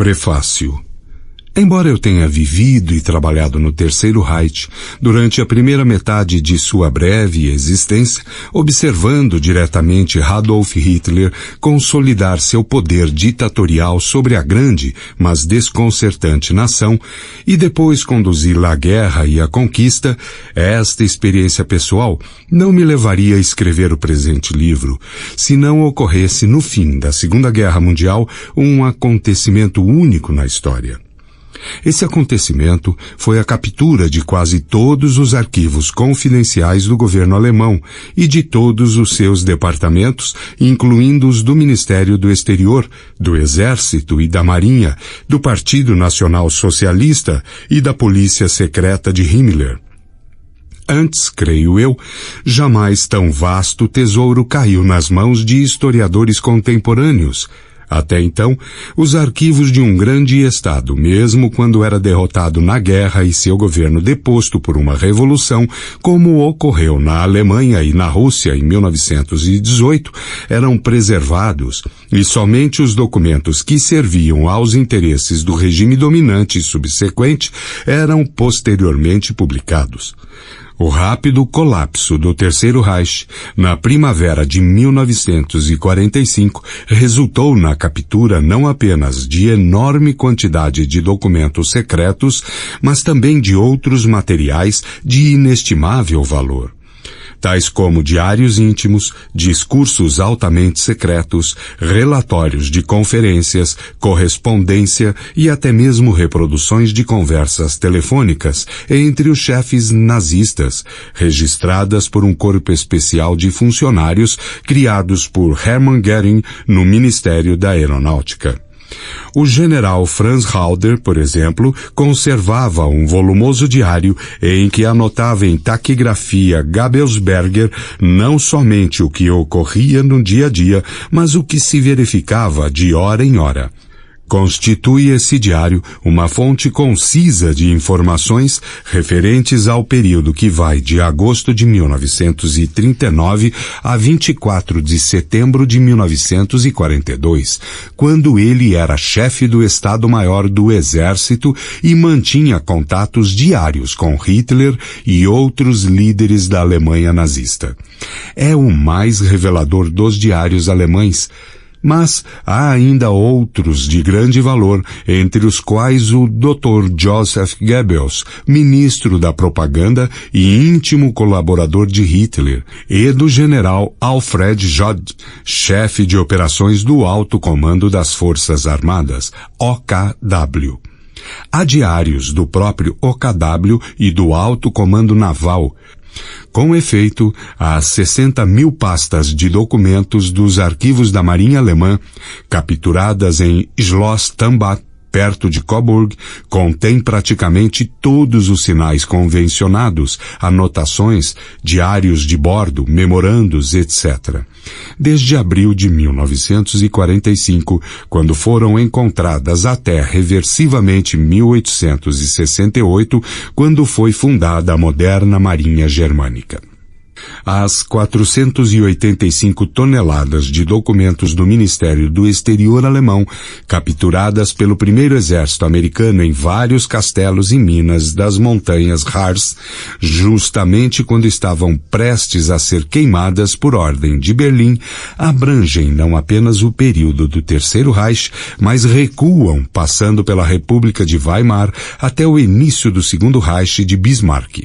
Prefácio. Embora eu tenha vivido e trabalhado no Terceiro Reich, durante a primeira metade de sua breve existência, observando diretamente Adolf Hitler consolidar seu poder ditatorial sobre a grande, mas desconcertante nação, e depois conduzi-la à guerra e à conquista, esta experiência pessoal não me levaria a escrever o presente livro, se não ocorresse no fim da Segunda Guerra Mundial um acontecimento único na história. Esse acontecimento foi a captura de quase todos os arquivos confidenciais do governo alemão e de todos os seus departamentos, incluindo os do Ministério do Exterior, do Exército e da Marinha, do Partido Nacional Socialista e da Polícia Secreta de Himmler. Antes, creio eu, jamais tão vasto tesouro caiu nas mãos de historiadores contemporâneos. Até então, os arquivos de um grande Estado, mesmo quando era derrotado na guerra e seu governo deposto por uma revolução, como ocorreu na Alemanha e na Rússia em 1918, eram preservados, e somente os documentos que serviam aos interesses do regime dominante e subsequente eram posteriormente publicados. O rápido colapso do Terceiro Reich, na primavera de 1945, resultou na captura não apenas de enorme quantidade de documentos secretos, mas também de outros materiais de inestimável valor, tais como diários íntimos, discursos altamente secretos, relatórios de conferências, correspondência e até mesmo reproduções de conversas telefônicas entre os chefes nazistas, registradas por um corpo especial de funcionários criados por Hermann Göring no Ministério da Aeronáutica. O general Franz Halder, por exemplo, conservava um volumoso diário em que anotava em taquigrafia Gabelsberger não somente o que ocorria no dia a dia, mas o que se verificava de hora em hora. Constitui esse diário uma fonte concisa de informações referentes ao período que vai de agosto de 1939 a 24 de setembro de 1942, quando ele era chefe do Estado-Maior do Exército e mantinha contatos diários com Hitler e outros líderes da Alemanha nazista. É o mais revelador dos diários alemães. Mas há ainda outros de grande valor, entre os quais o Dr. Joseph Goebbels, ministro da propaganda e íntimo colaborador de Hitler, e do general Alfred Jod, chefe de operações do Alto Comando das Forças Armadas, OKW. Há diários do próprio OKW e do Alto Comando Naval. Com efeito, há 60.000 pastas de documentos dos arquivos da Marinha Alemã, capturadas em Schloss Tambach, perto de Coburg, contém praticamente todos os sinais convencionados, anotações, diários de bordo, memorandos, etc. Desde abril de 1945, quando foram encontradas até reversivelmente 1868, quando foi fundada a moderna Marinha Germânica. As 485 toneladas de documentos do Ministério do Exterior alemão, capturadas pelo primeiro exército americano em vários castelos e minas das montanhas Harz, justamente quando estavam prestes a ser queimadas por ordem de Berlim, abrangem não apenas o período do Terceiro Reich, mas recuam, passando pela República de Weimar até o início do Segundo Reich de Bismarck.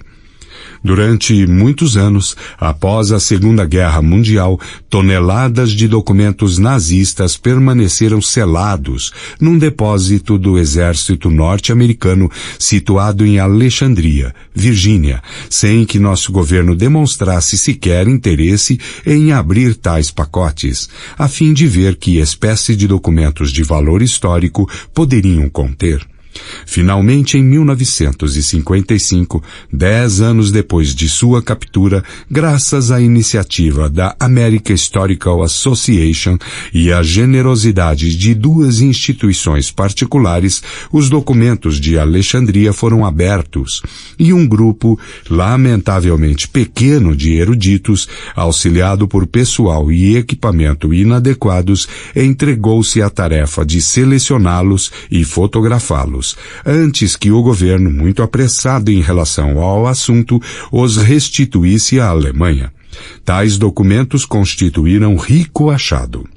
Durante muitos anos, após a Segunda Guerra Mundial, toneladas de documentos nazistas permaneceram selados num depósito do Exército Norte-Americano situado em Alexandria, Virgínia, sem que nosso governo demonstrasse sequer interesse em abrir tais pacotes, a fim de ver que espécie de documentos de valor histórico poderiam conter. Finalmente, em 1955, 10 anos depois de sua captura, graças à iniciativa da American Historical Association e à generosidade de duas instituições particulares, os documentos de Alexandria foram abertos e um grupo, lamentavelmente pequeno de eruditos, auxiliado por pessoal e equipamento inadequados, entregou-se à tarefa de selecioná-los e fotografá-los, antes que o governo, muito apressado em relação ao assunto, os restituísse à Alemanha. Tais documentos constituíram rico achado.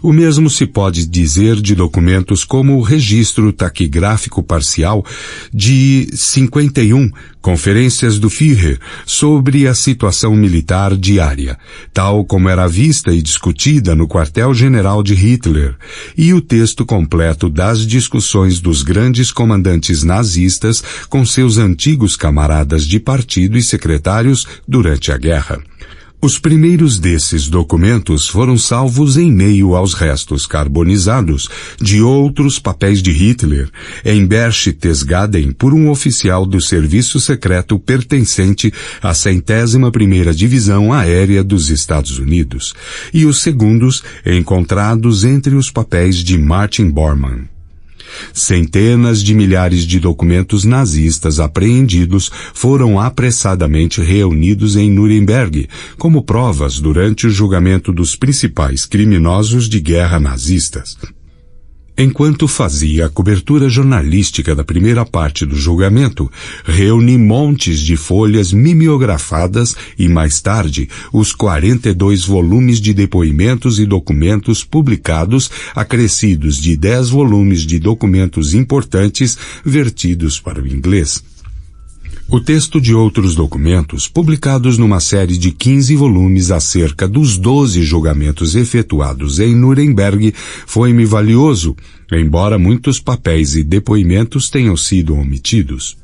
O mesmo se pode dizer de documentos como o registro taquigráfico parcial de 51, Conferências do Führer, sobre a situação militar diária, tal como era vista e discutida no quartel-general de Hitler, e o texto completo das discussões dos grandes comandantes nazistas com seus antigos camaradas de partido e secretários durante a guerra. Os primeiros desses documentos foram salvos em meio aos restos carbonizados de outros papéis de Hitler em Berchtesgaden por um oficial do serviço secreto pertencente à 101ª Divisão Aérea dos Estados Unidos, e os segundos encontrados entre os papéis de Martin Bormann. Centenas de milhares de documentos nazistas apreendidos foram apressadamente reunidos em Nuremberg como provas durante o julgamento dos principais criminosos de guerra nazistas. Enquanto fazia a cobertura jornalística da primeira parte do julgamento, reuni montes de folhas mimeografadas e, mais tarde, os 42 volumes de depoimentos e documentos publicados, acrescidos de 10 volumes de documentos importantes vertidos para o inglês. O texto de outros documentos, publicados numa série de 15 volumes acerca dos 12 julgamentos efetuados em Nuremberg, foi-me valioso, embora muitos papéis e depoimentos tenham sido omitidos.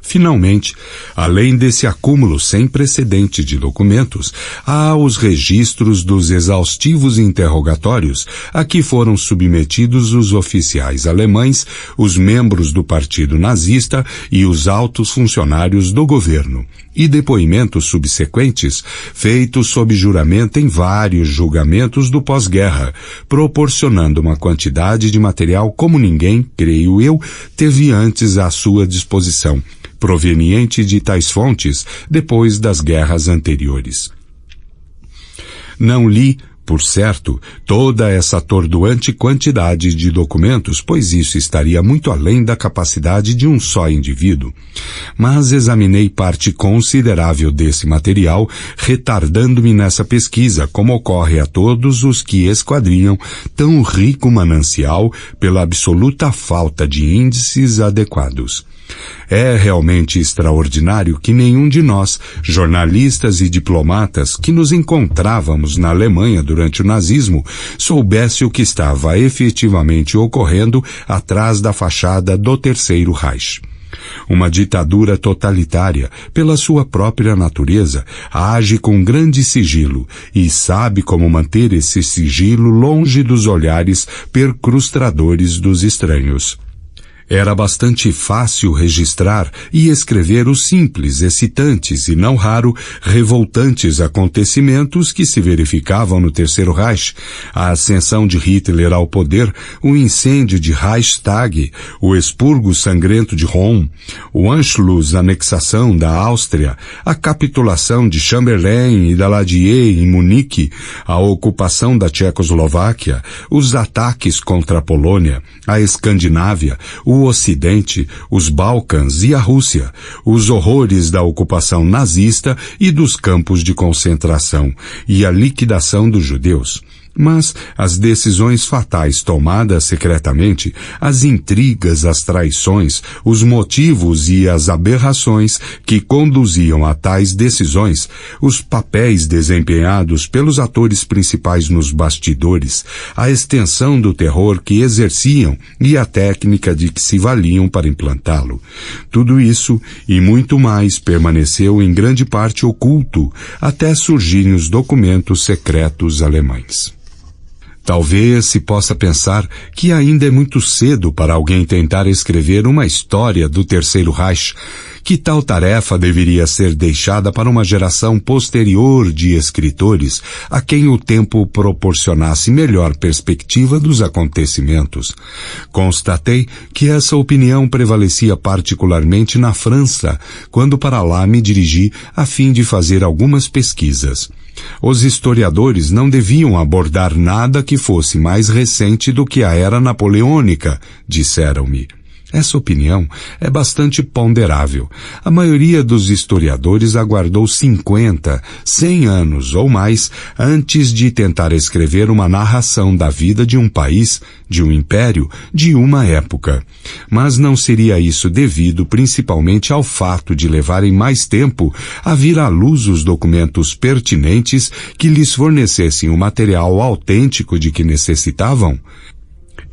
Finalmente, além desse acúmulo sem precedente de documentos, há os registros dos exaustivos interrogatórios a que foram submetidos os oficiais alemães, os membros do partido nazista e os altos funcionários do governo, e depoimentos subsequentes feitos sob juramento em vários julgamentos do pós-guerra, proporcionando uma quantidade de material como ninguém, creio eu, teve antes à sua disposição, proveniente de tais fontes depois das guerras anteriores. Não li, por certo, toda essa atordoante quantidade de documentos, pois isso estaria muito além da capacidade de um só indivíduo. Mas examinei parte considerável desse material, retardando-me nessa pesquisa, como ocorre a todos os que esquadrinham tão rico manancial pela absoluta falta de índices adequados. É realmente extraordinário que nenhum de nós, jornalistas e diplomatas que nos encontrávamos na Alemanha durante o nazismo, soubesse o que estava efetivamente ocorrendo atrás da fachada do Terceiro Reich. Uma ditadura totalitária, pela sua própria natureza, age com grande sigilo e sabe como manter esse sigilo longe dos olhares percrustadores dos estranhos. Era bastante fácil registrar e escrever os simples, excitantes e, não raro, revoltantes acontecimentos que se verificavam no Terceiro Reich, a ascensão de Hitler ao poder, o incêndio de Reichstag, o expurgo sangrento de Rom, o Anschluss, anexação da Áustria, a capitulação de Chamberlain e Daladier em Munique, a ocupação da Tchecoslováquia, os ataques contra a Polônia, a Escandinávia, o Ocidente, os Balcãs e a Rússia, os horrores da ocupação nazista e dos campos de concentração, e a liquidação dos judeus. Mas as decisões fatais tomadas secretamente, as intrigas, as traições, os motivos e as aberrações que conduziam a tais decisões, os papéis desempenhados pelos atores principais nos bastidores, a extensão do terror que exerciam e a técnica de que se valiam para implantá-lo. Tudo isso e muito mais permaneceu em grande parte oculto até surgirem os documentos secretos alemães. Talvez se possa pensar que ainda é muito cedo para alguém tentar escrever uma história do Terceiro Reich, que tal tarefa deveria ser deixada para uma geração posterior de escritores a quem o tempo proporcionasse melhor perspectiva dos acontecimentos. Constatei que essa opinião prevalecia particularmente na França, quando para lá me dirigi a fim de fazer algumas pesquisas. Os historiadores não deviam abordar nada que fosse mais recente do que a era napoleônica, disseram-me. Essa opinião é bastante ponderável. A maioria dos historiadores aguardou 50, 100 anos ou mais antes de tentar escrever uma narração da vida de um país, de um império, de uma época. Mas não seria isso devido principalmente ao fato de levarem mais tempo a vir à luz os documentos pertinentes que lhes fornecessem o material autêntico de que necessitavam?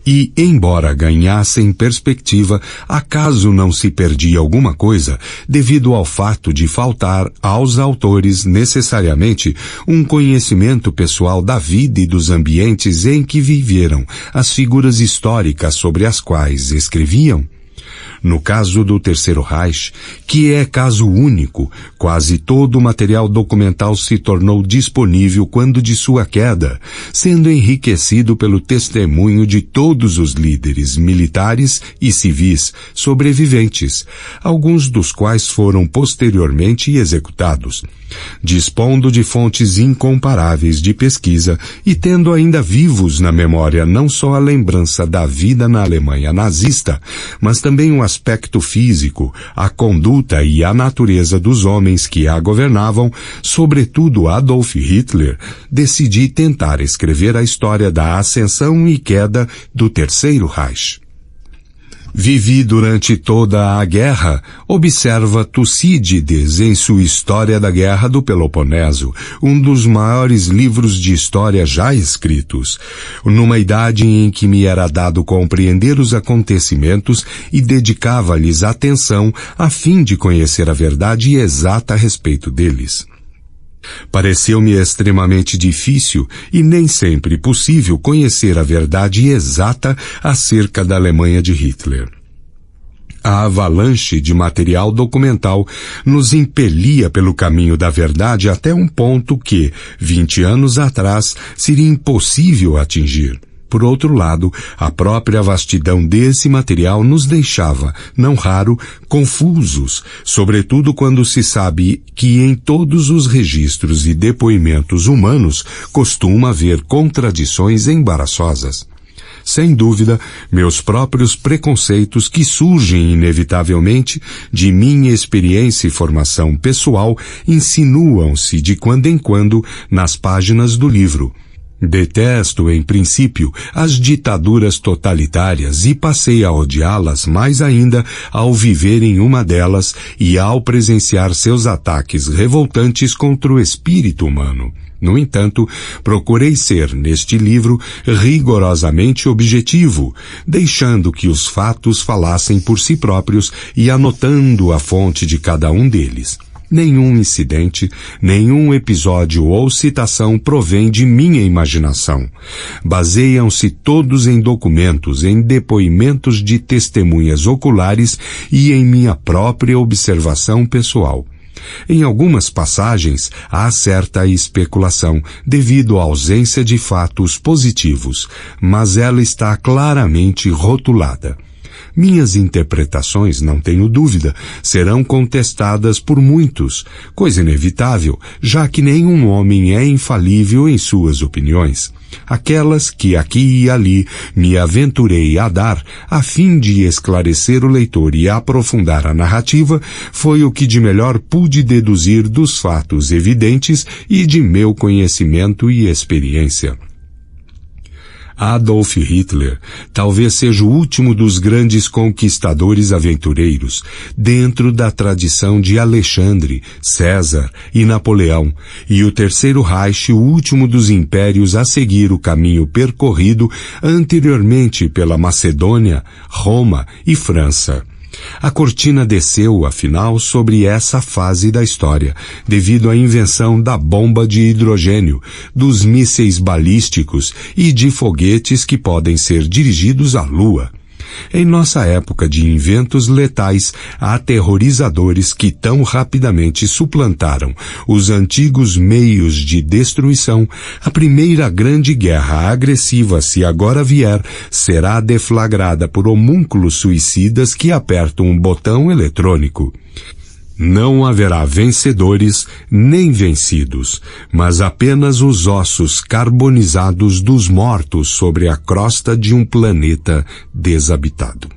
E, embora ganhassem perspectiva, acaso não se perdia alguma coisa devido ao fato de faltar aos autores necessariamente um conhecimento pessoal da vida e dos ambientes em que viveram as figuras históricas sobre as quais escreviam? No caso do Terceiro Reich, que é caso único, quase todo o material documental se tornou disponível quando de sua queda, sendo enriquecido pelo testemunho de todos os líderes militares e civis sobreviventes, alguns dos quais foram posteriormente executados. Dispondo de fontes incomparáveis de pesquisa e tendo ainda vivos na memória não só a lembrança da vida na Alemanha nazista, mas também o aspecto físico, a conduta e a natureza dos homens que a governavam, sobretudo Adolf Hitler, decidi tentar escrever a história da ascensão e queda do Terceiro Reich. Vivi durante toda a guerra, observa Tucídides em sua História da Guerra do Peloponeso, um dos maiores livros de história já escritos, numa idade em que me era dado compreender os acontecimentos e dedicava-lhes atenção a fim de conhecer a verdade exata a respeito deles. Pareceu-me extremamente difícil e nem sempre possível conhecer a verdade exata acerca da Alemanha de Hitler. A avalanche de material documental nos impelia pelo caminho da verdade até um ponto que, 20 anos atrás, seria impossível atingir. Por outro lado, a própria vastidão desse material nos deixava, não raro, confusos, sobretudo quando se sabe que em todos os registros e depoimentos humanos costuma haver contradições embaraçosas. Sem dúvida, meus próprios preconceitos que surgem inevitavelmente de minha experiência e formação pessoal insinuam-se de quando em quando nas páginas do livro. Detesto, em princípio, as ditaduras totalitárias e passei a odiá-las mais ainda ao viver em uma delas e ao presenciar seus ataques revoltantes contra o espírito humano. No entanto, procurei ser, neste livro, rigorosamente objetivo, deixando que os fatos falassem por si próprios e anotando a fonte de cada um deles. Nenhum incidente, nenhum episódio ou citação provém de minha imaginação. Baseiam-se todos em documentos, em depoimentos de testemunhas oculares e em minha própria observação pessoal. Em algumas passagens, há certa especulação, devido à ausência de fatos positivos, mas ela está claramente rotulada. Minhas interpretações, não tenho dúvida, serão contestadas por muitos, coisa inevitável, já que nenhum homem é infalível em suas opiniões. Aquelas que aqui e ali me aventurei a dar, a fim de esclarecer o leitor e aprofundar a narrativa, foi o que de melhor pude deduzir dos fatos evidentes e de meu conhecimento e experiência. Adolf Hitler talvez seja o último dos grandes conquistadores aventureiros, dentro da tradição de Alexandre, César e Napoleão, e o Terceiro Reich o último dos impérios a seguir o caminho percorrido anteriormente pela Macedônia, Roma e França. A cortina desceu, afinal, sobre essa fase da história, devido à invenção da bomba de hidrogênio, dos mísseis balísticos e de foguetes que podem ser dirigidos à Lua. Em nossa época de inventos letais, aterrorizadores que tão rapidamente suplantaram os antigos meios de destruição, a primeira grande guerra agressiva, se agora vier, será deflagrada por homúnculos suicidas que apertam um botão eletrônico. Não haverá vencedores nem vencidos, mas apenas os ossos carbonizados dos mortos sobre a crosta de um planeta desabitado.